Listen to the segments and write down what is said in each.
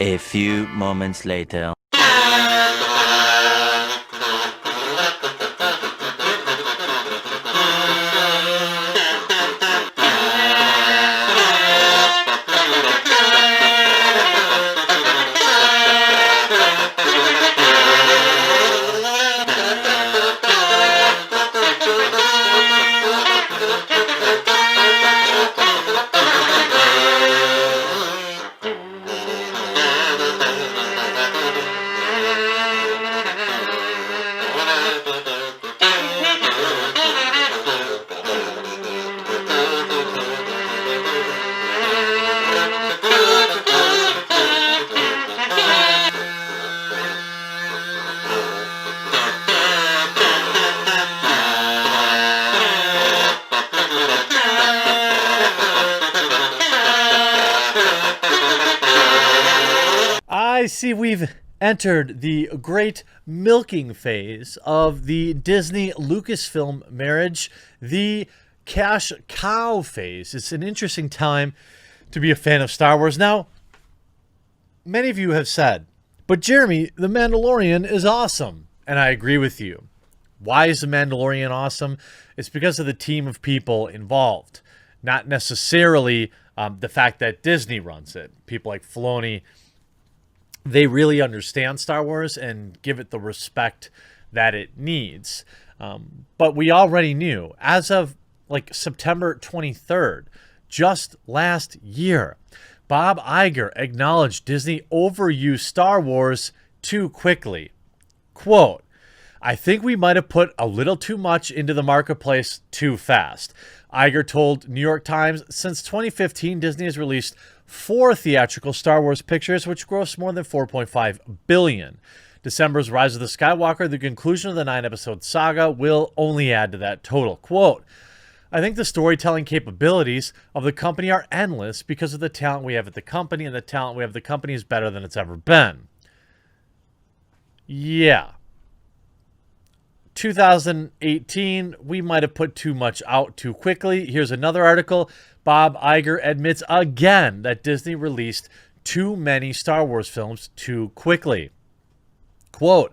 A few moments later. I see we've entered the great milking phase of the Disney Lucasfilm marriage, the cash cow phase. It's an interesting time to be a fan of Star Wars. Now, many of you have said, but Jeremy, The Mandalorian is awesome. And I agree with you. Why is The Mandalorian awesome? It's because of the team of people involved, not necessarily the fact that Disney runs it. People like Filoni, they really understand Star Wars and give it the respect that it needs. But we already knew, as of like September 23rd, just last year, Bob Iger acknowledged Disney overused Star Wars too quickly. Quote, "I think we might have put a little too much into the marketplace too fast." Iger told New York Times, since 2015, Disney has released 4 theatrical Star Wars pictures, which grossed more than $4.5 billion. December's Rise of the Skywalker, the conclusion of the 9-episode saga, will only add to that total. Quote, "I think the storytelling capabilities of the company are endless because of the talent we have at the company, and the talent we have at the company is better than it's ever been." Yeah. 2018, we might have put too much out too quickly. Here's another article. Bob Iger admits again that Disney released too many Star Wars films too quickly. Quote,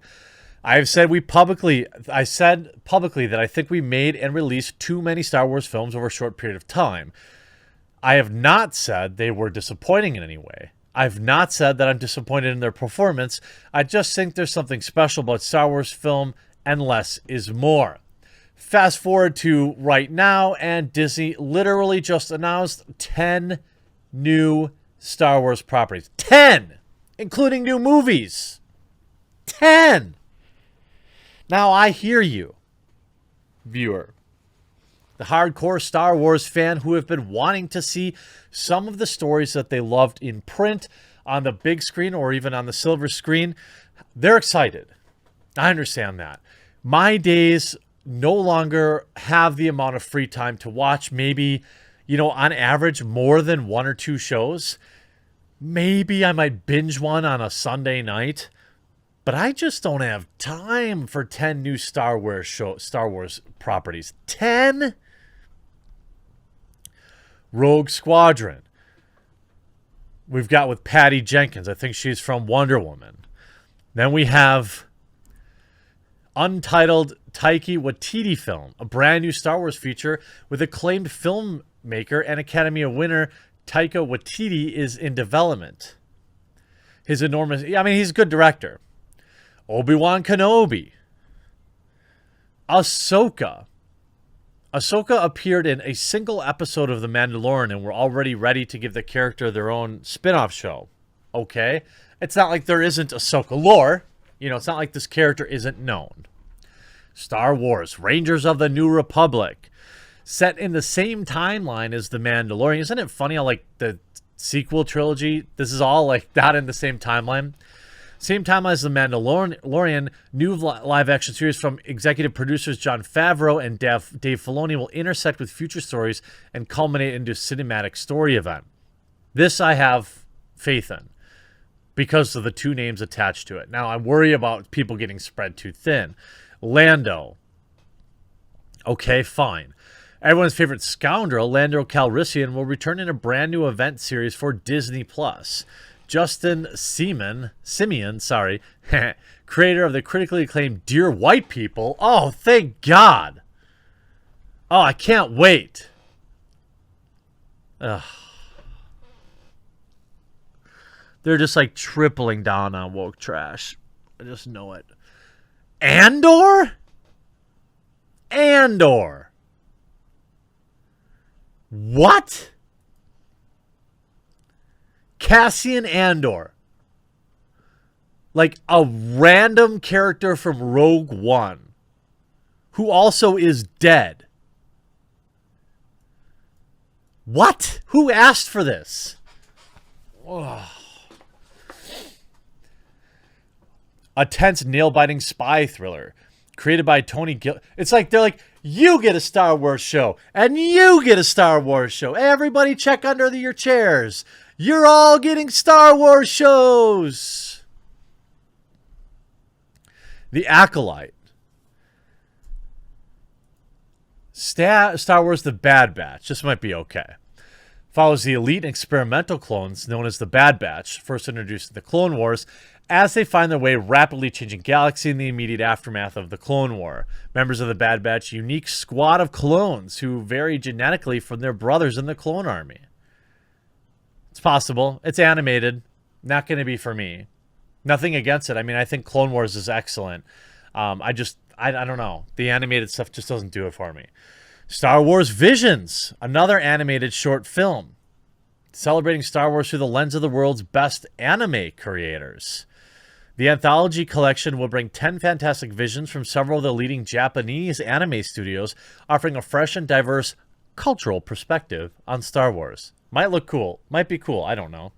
I said publicly that I think we made and released too many Star Wars films over a short period of time. I have not said they were disappointing in any way. I've not said that I'm disappointed in their performance. I just think there's something special about Star Wars film, and less is more. Fast forward to right now, and Disney literally just announced 10 new Star Wars properties. 10! Including new movies. 10! Now, I hear you, viewer. The hardcore Star Wars fan who have been wanting to see some of the stories that they loved in print on the big screen or even on the silver screen, they're excited. I understand that. My days no longer have the amount of free time to watch maybe, on average, more than 1 or 2 shows. Maybe I might binge one on a Sunday night, but I just don't have time for 10 new Star Wars properties. 10? Rogue Squadron. We've got with Patty Jenkins. I think she's from Wonder Woman. Then we have untitled Taika Waititi film, a brand new Star Wars feature with acclaimed filmmaker and Academy Award winner Taika Waititi is in development. He's a good director. Obi-Wan Kenobi. Ahsoka. Ahsoka appeared in a single episode of The Mandalorian, and we're already ready to give the character their own spin-off show. Okay? It's not like there isn't Ahsoka lore. It's not like this character isn't known. Star Wars, Rangers of the New Republic. Set in the same timeline as The Mandalorian. Isn't it funny how, the sequel trilogy, this is all, not in the same timeline? Same timeline as The Mandalorian, new live-action series from executive producers Jon Favreau and Dave Filoni will intersect with future stories and culminate into a cinematic story event. This I have faith in, because of the 2 names attached to it. Now, I worry about people getting spread too thin. Lando. Okay, fine. Everyone's favorite scoundrel, Lando Calrissian, will return in a brand new event series for Disney+. Justin Simeon, sorry, creator of the critically acclaimed Dear White People. Oh, thank God. Oh, I can't wait. Ugh. They're just like tripling down on woke trash. I just know it. Andor? Andor. What? Cassian Andor. Like a random character from Rogue One, who also is dead. What? Who asked for this? Ugh. A tense, nail-biting spy thriller created by Tony Gill. It's like they're like, you get a Star Wars show, and you get a Star Wars show. Everybody check under your chairs. You're all getting Star Wars shows. The Acolyte. Star Wars The Bad Batch. This might be okay. Follows the elite and experimental clones known as the Bad Batch, first introduced in the Clone Wars, as they find their way rapidly changing galaxy in the immediate aftermath of the Clone War. Members of the Bad Batch, unique squad of clones who vary genetically from their brothers in the clone army. It's possible. It's animated. Not going to be for me. Nothing against it. I mean, I think Clone Wars is excellent. I don't know. The animated stuff just doesn't do it for me. Star Wars Visions, another animated short film celebrating Star Wars through the lens of the world's best anime creators. The anthology collection will bring 10 fantastic visions from several of the leading Japanese anime studios, offering a fresh and diverse cultural perspective on Star Wars. Might look cool. Might be cool. I don't know.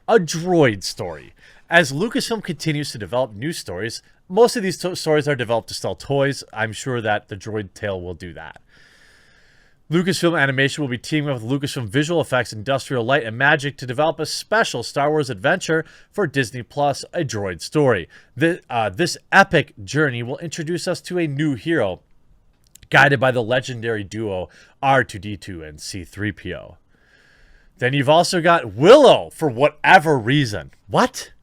A droid story. As Lucasfilm continues to develop new stories, most of these stories are developed to sell toys. I'm sure that the Droid Tale will do that. Lucasfilm Animation will be teaming up with Lucasfilm Visual Effects, Industrial Light, and Magic to develop a special Star Wars adventure for Disney Plus, A Droid Story. This epic journey will introduce us to a new hero, guided by the legendary duo R2-D2 and C-3PO. Then you've also got Willow, for whatever reason. What?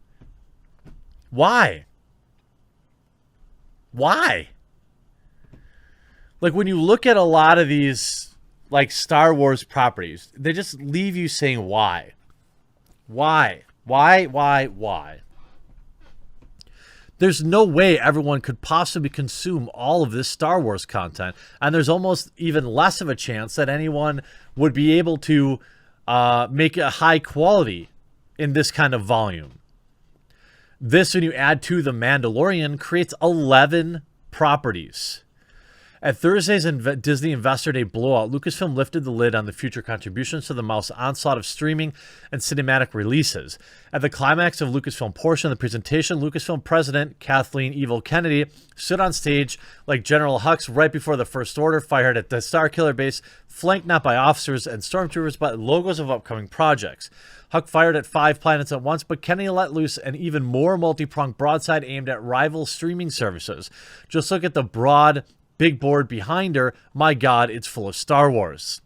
Why? Why? Like, when you look at a lot of these like Star Wars properties, they just leave you saying why. Why? Why? There's no way everyone could possibly consume all of this Star Wars content, and there's almost even less of a chance that anyone would be able to make it high quality in this kind of volume. This, when you add to The Mandalorian, creates 11 properties. At Thursday's Disney Investor Day blowout, Lucasfilm lifted the lid on the future contributions to the mouse onslaught of streaming and cinematic releases. At the climax of Lucasfilm portion of the presentation, Lucasfilm President Kathleen Evil Kennedy stood on stage like General Hux right before the First Order fired at the Starkiller base, flanked not by officers and stormtroopers, but logos of upcoming projects. Huck fired at 5 planets at once, but Kennedy let loose an even more multi-pronged broadside aimed at rival streaming services. Just look at the broad big board behind her. My God, it's full of Star Wars.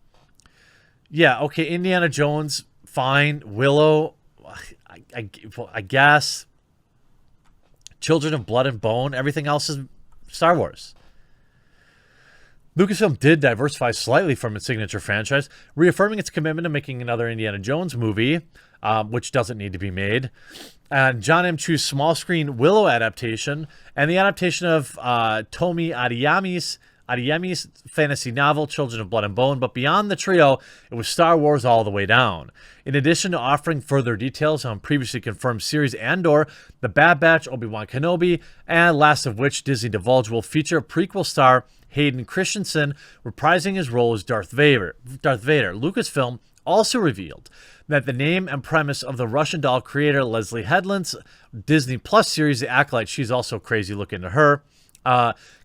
Yeah, okay, Indiana Jones, fine. Willow, I guess. Children of Blood and Bone, everything else is Star Wars. Lucasfilm did diversify slightly from its signature franchise, reaffirming its commitment to making another Indiana Jones movie, which doesn't need to be made, and John M. Chu's small-screen Willow adaptation, and the adaptation of Tomi Adeyemi's fantasy novel, Children of Blood and Bone. But beyond the trio, it was Star Wars all the way down. In addition to offering further details on previously confirmed series Andor, The Bad Batch, Obi-Wan Kenobi, and last of which Disney divulged will feature prequel star Hayden Christensen reprising his role as Darth Vader. Lucasfilm also revealed that the name and premise of the Russian doll creator Leslie Headland's Disney Plus series, The Acolyte, she's also crazy, look into her,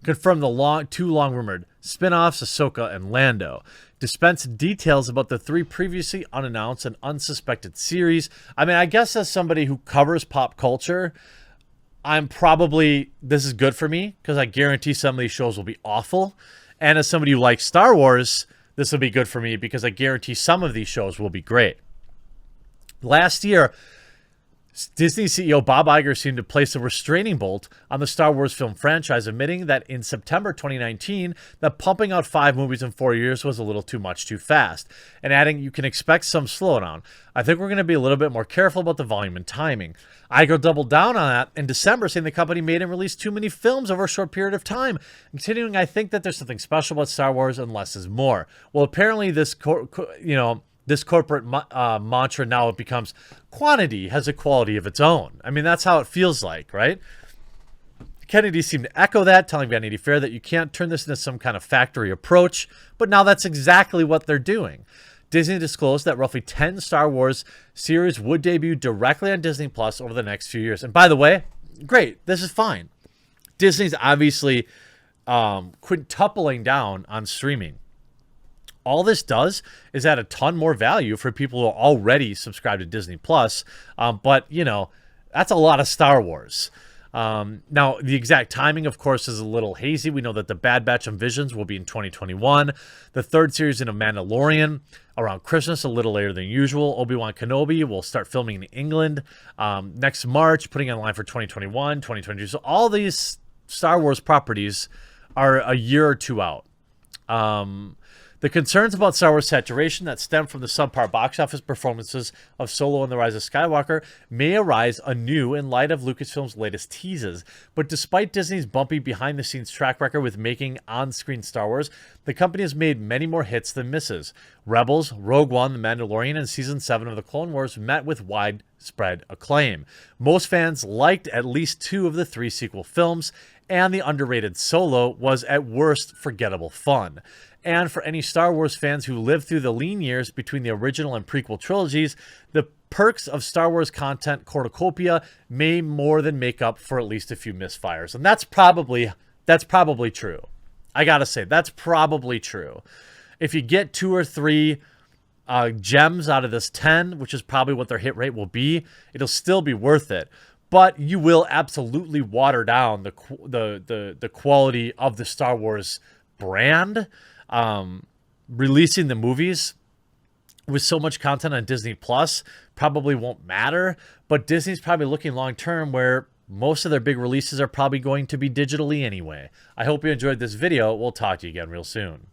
confirmed the two long-rumored spin-offs, Ahsoka and Lando. Dispensed details about the 3 previously unannounced and unsuspected series. I mean, I guess as somebody who covers pop culture, this is good for me, because I guarantee some of these shows will be awful. And as somebody who likes Star Wars, this will be good for me, because I guarantee some of these shows will be great. Last year, Disney CEO Bob Iger seemed to place a restraining bolt on the Star Wars film franchise, admitting that in September 2019 that pumping out 5 movies in 4 years was a little too much too fast, and adding, "You can expect some slowdown. I think we're going to be a little bit more careful about the volume and timing." Iger doubled down on that in December, saying the company made and released too many films over a short period of time. Continuing, "I think that there's something special about Star Wars and less is more." Well, apparently this this corporate mantra now it becomes quantity has a quality of its own. I mean, that's how it feels like, right? Kennedy seemed to echo that, telling Vanity Fair that you can't turn this into some kind of factory approach, but now that's exactly what they're doing. Disney disclosed that roughly 10 Star Wars series would debut directly on Disney Plus over the next few years. And by the way, great, this is fine. Disney's obviously quintupling down on streaming. All this does is add a ton more value for people who are already subscribed to Disney Plus. But, you know, that's a lot of Star Wars. Now, the exact timing, of course, is a little hazy. We know that the Bad Batch and Visions will be in 2021. The 3rd series in A Mandalorian around Christmas, a little later than usual. Obi-Wan Kenobi will start filming in England next March, putting it online for 2021, 2022. So all these Star Wars properties are a year or two out. The concerns about Star Wars saturation that stem from the subpar box office performances of Solo and The Rise of Skywalker may arise anew in light of Lucasfilm's latest teases. But despite Disney's bumpy behind-the-scenes track record with making on-screen Star Wars, the company has made many more hits than misses. Rebels, Rogue One, The Mandalorian, and Season 7 of The Clone Wars met with widespread acclaim. Most fans liked at least 2 of the 3 sequel films, and the underrated Solo was at worst forgettable fun. And for any Star Wars fans who lived through the lean years between the original and prequel trilogies, the perks of Star Wars content cornucopia may more than make up for at least a few misfires. And that's probably true. I gotta say, that's probably true. If you get 2 or 3 gems out of this 10, which is probably what their hit rate will be, it'll still be worth it. But you will absolutely water down the quality of the Star Wars brand. Releasing the movies with so much content on Disney Plus probably won't matter, but Disney's probably looking long term where most of their big releases are probably going to be digitally anyway. I hope you enjoyed this video. We'll talk to you again real soon.